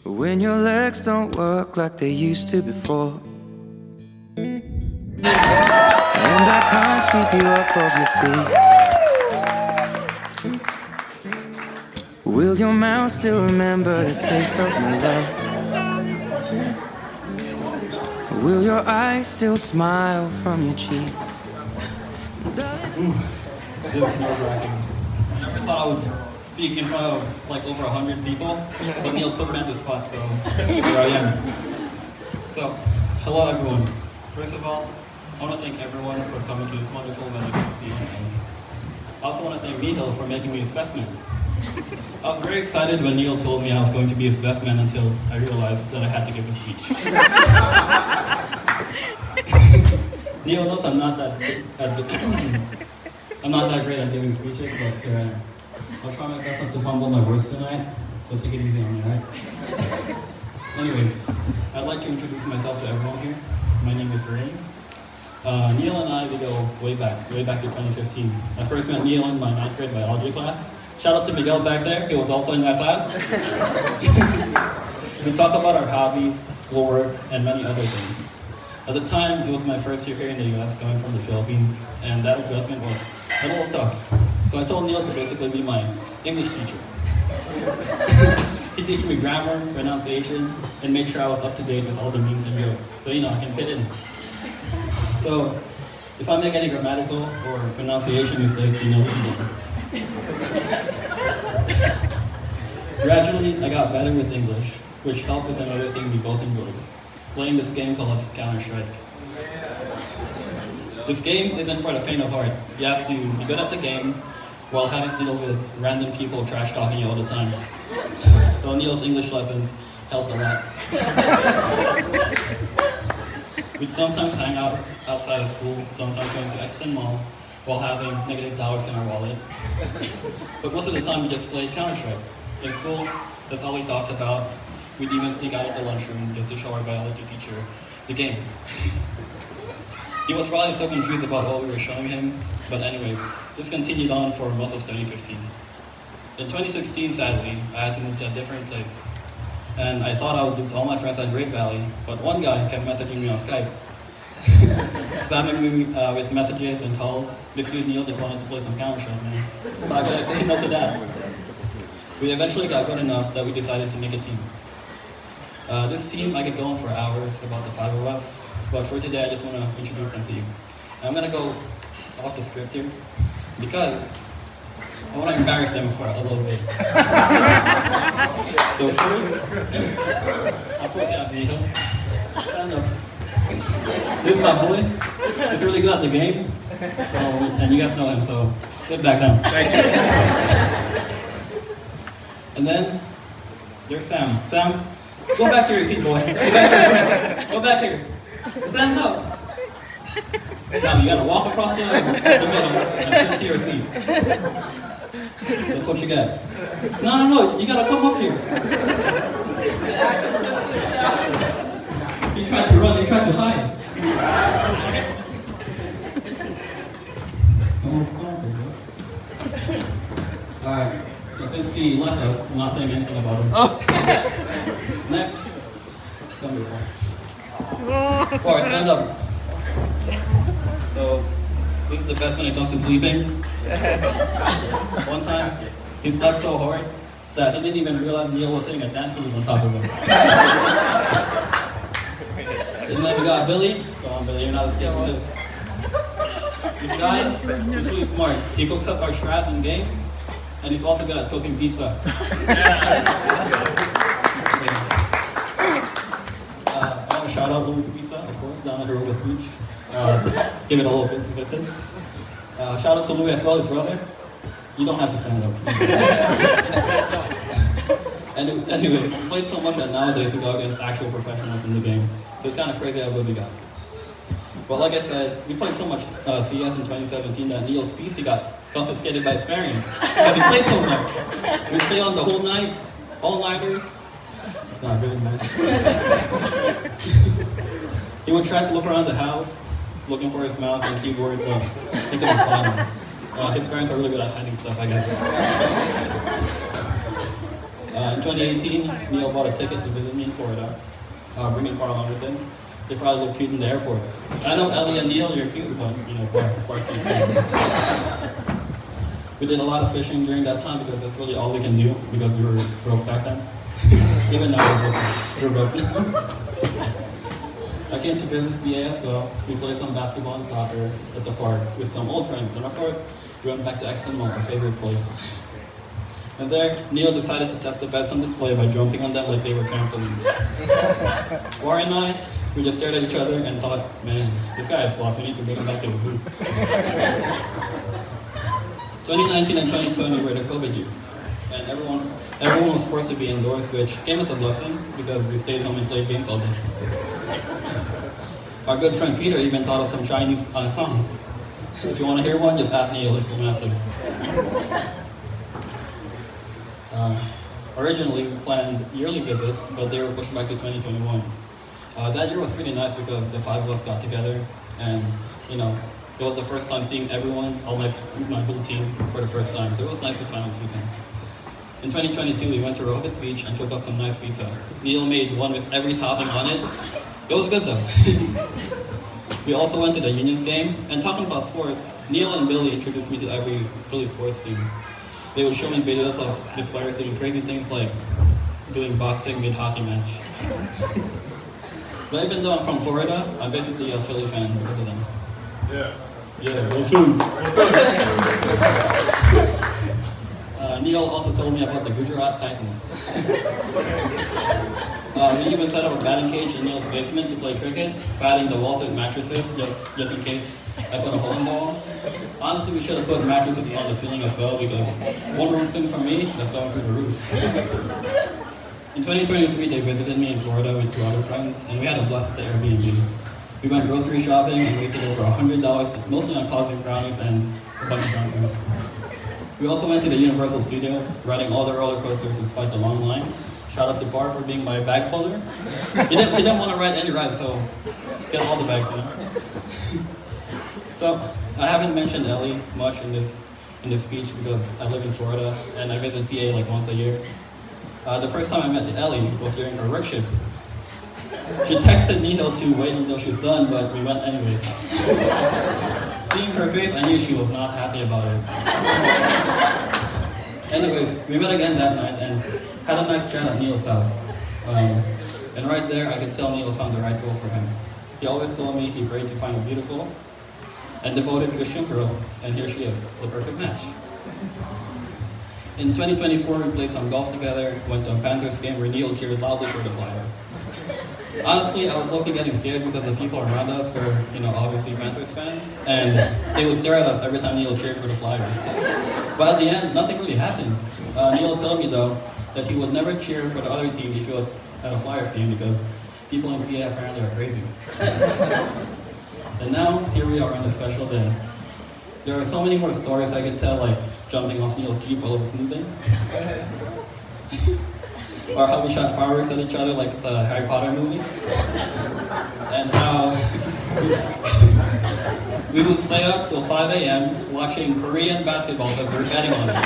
When your legs don't work like they used to before, and I can't sweep you off of your feet, will your mouth still remember the taste of my love? Will your eyes still smile from your cheek? Ooh, this is nerve-wracking. I never thought I would speak in front of like over 100 people, but Neil put me on the spot, so here I am. So, hello everyone. First of all, I want to thank everyone for coming to this wonderful event with me. I also want to thank Neil for making me his best man. I was very excited when Neil told me I was going to be his best man until I realized that I had to give a speech. Neil knows I'm not that great at giving speeches, but here I am. I'll try my best not to fumble my words tonight, so take it easy on me, alright? Anyways, I'd like to introduce myself to everyone here. My name is Rain. Neil and I, we go way back to 2015. I first met Neil in my 9th grade biology class. Shout out to Miguel back there, he was also in that class. We talk about our hobbies, schoolwork, and many other things. At the time, it was my first year here in the US, coming from the Philippines, and that adjustment was a little tough. So I told Neil to basically be my English teacher. He taught me grammar, pronunciation, and made sure I was up to date with all the memes and jokes, so I can fit in. So, if I make any grammatical or pronunciation mistakes, you know what to do. Gradually, I got better with English, which helped with another thing we both enjoyed. Playing this game called Counter-Strike. This game isn't for the faint of heart. You have to be good at the game while having to deal with random people trash talking you all the time. So Neil's English lessons helped a lot. We'd sometimes hang out outside of school, sometimes going to Exton Mall while having negative dollars in our wallet. But most of the time we just played Counter-Strike. In school, that's all we talked about. We'd even sneak out of the lunchroom just to show our biology teacher the game. He was probably so confused about what we were showing him, but anyways, this continued on for most of 2015. In 2016, sadly, I had to move to a different place. And I thought I would lose all my friends at Great Valley, but one guy kept messaging me on Skype. Spamming me with messages and calls. This dude Neil just wanted to play some Counter-Strike, man. So I gotta say no to that. We eventually got good enough that we decided to make a team. This team, I could go on for hours about the 5 of us, but for today I just want to introduce them to you. And I'm going to go off the script here, because I want to embarrass them for a little bit. So first, of course you have Neil. Stand up. This is my boy. He's really good at the game, and you guys know him, so sit back down. Thank you. And then, there's Sam. Sam, go back to your seat, boy. Go back here. Stand up. Now you gotta walk across the middle and sit to your seat. That's what you get. No, you gotta come up here. You tried to run, you tried to hide. Come on, bro. Alright, since he left us, I'm not saying anything about him. Next. Come here, boy. Boy, stand up. So, this is the best when it comes to sleeping. One time, he slept so hard that he didn't even realize Neil was hitting a dance move on top of him. And then we got Billy. Come on, Billy, you're not as scared of this. This guy, he's really smart. He cooks up our strats in game, and he's also good at cooking pizza. I want to shout out Louis Pizza, of course, down at the Road Beach. Give it a little bit of a visit. Shout out to Louis as well, his brother. You don't have to stand up. Anyways, we played so much that nowadays we go against actual professionals in the game. So it's kind of crazy how good we got. But like I said, we played so much CS in 2017 that Neil's PC got confiscated by his parents. Because he played so much. We'd stay on the whole night, all-nighters. It's not good, man. He would try to look around the house, looking for his mouse and keyboard, but he couldn't find them. His parents are really good at hiding stuff, I guess. In 2018, Neil bought a ticket to visit me in Florida, bringing Bar along with him. They probably look cute in the airport. I know Ellie and Neil, you're cute, but Bar's cute too. We did a lot of fishing during that time because that's really all we can do because we were broke back then. Even now we're broke. I came to visit PA as well. We played some basketball and soccer at the park with some old friends, and of course, we went back to Exton Mall, our favorite place. And there, Neil decided to test the beds on display by jumping on them like they were trampolines. Warren and I, we just stared at each other and thought, man, this guy is sloth, we need to bring him back to the zoo. 2019 and 2020 were the COVID years, and everyone was forced to be indoors, which came as a blessing because we stayed home and played games all day. Our good friend Peter even taught us some Chinese songs. If you want to hear one, just ask Neil, he's the master. Originally, we planned yearly visits, but they were pushed back to 2021. That year was pretty nice because the five of us got together, and it was the first time seeing everyone, all my whole team, for the first time. So it was nice to finally see them. In 2022, we went to Rehoboth Beach and cooked up some nice pizza. Neil made one with every topping on it. It was good though. We also went to the Unions game, and talking about sports, Neil and Billy introduced me to every Philly sports team. They would show me videos of these players doing crazy things like doing boxing mid-hockey match. But even though I'm from Florida, I'm basically a Philly fan because of them. Yeah, go Phillies. Neil also told me about the Gujarat Titans. We even set up a batting cage in Neil's basement to play cricket, padding the walls with mattresses just in case I put a hole in the wall. Honestly, we should have put mattresses on the ceiling as well because one room swing from me, that's going through the roof. In 2023, they visited me in Florida with 2 other friends, and we had a blast at the Airbnb. We went grocery shopping and wasted over $100, mostly on cosmic brownies and a bunch of junk food. We also went to the Universal Studios, riding all the roller coasters despite the long lines. Shout out to Bar for being my bag holder. He didn't want to ride any rides, so get all the bags in. So I haven't mentioned Ellie much in this speech because I live in Florida and I visit PA like once a year. The first time I met Ellie was during her work shift. She texted Neil to wait until she's done, but we went anyways. Seeing her face, I knew she was not happy about it. Anyways, we met again that night and had a nice chat at Neil's house. And right there, I could tell Neil found the right girl for him. He always told me he prayed to find a beautiful and devoted Christian girl, and here she is, the perfect match. In 2024, we played some golf together, went to a Panthers game where Neil cheered loudly for the Flyers. Honestly, I was low-key getting scared because the people around us were, obviously Panthers fans, and they would stare at us every time Neil cheered for the Flyers. But at the end, nothing really happened. Neil told me, though, that he would never cheer for the other team if he was at a Flyers game because people in PA apparently are crazy. And now, here we are on a special day. There are so many more stories I could tell, like jumping off Neil's Jeep while it was moving. Or how we shot fireworks at each other like it's a Harry Potter movie. And how we would stay up till 5 a.m. watching Korean basketball because we were betting on it.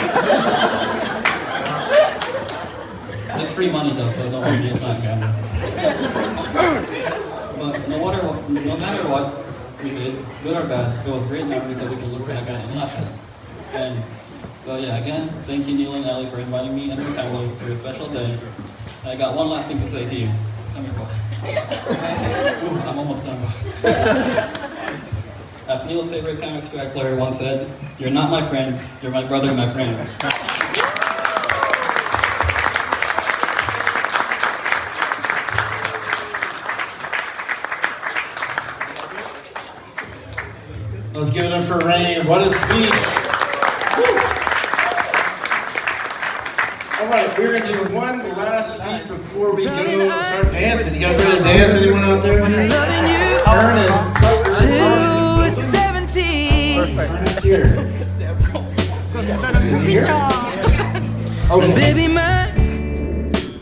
It's free money though, so don't worry, it's not gambling. But no matter what we did, good or bad, it was great memories that we can look back at and laugh at. And so yeah, again, thank you Neil and Ellie for inviting me and my family to a special day. And I got one last thing to say to you. Come here, boy. Ooh, I'm almost done. As Neil's favorite Counter-Strike player once said, "You're not my friend, you're my brother, my friend." Let's give it up for Rain. What a speech. All right, we're going to do one last speech before we go start dancing. You guys ready to dance? Anyone out there? Ernest. Is Ernest here? Is he here? Okay. Baby, my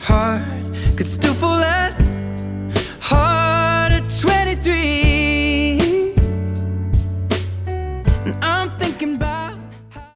heart could still fall as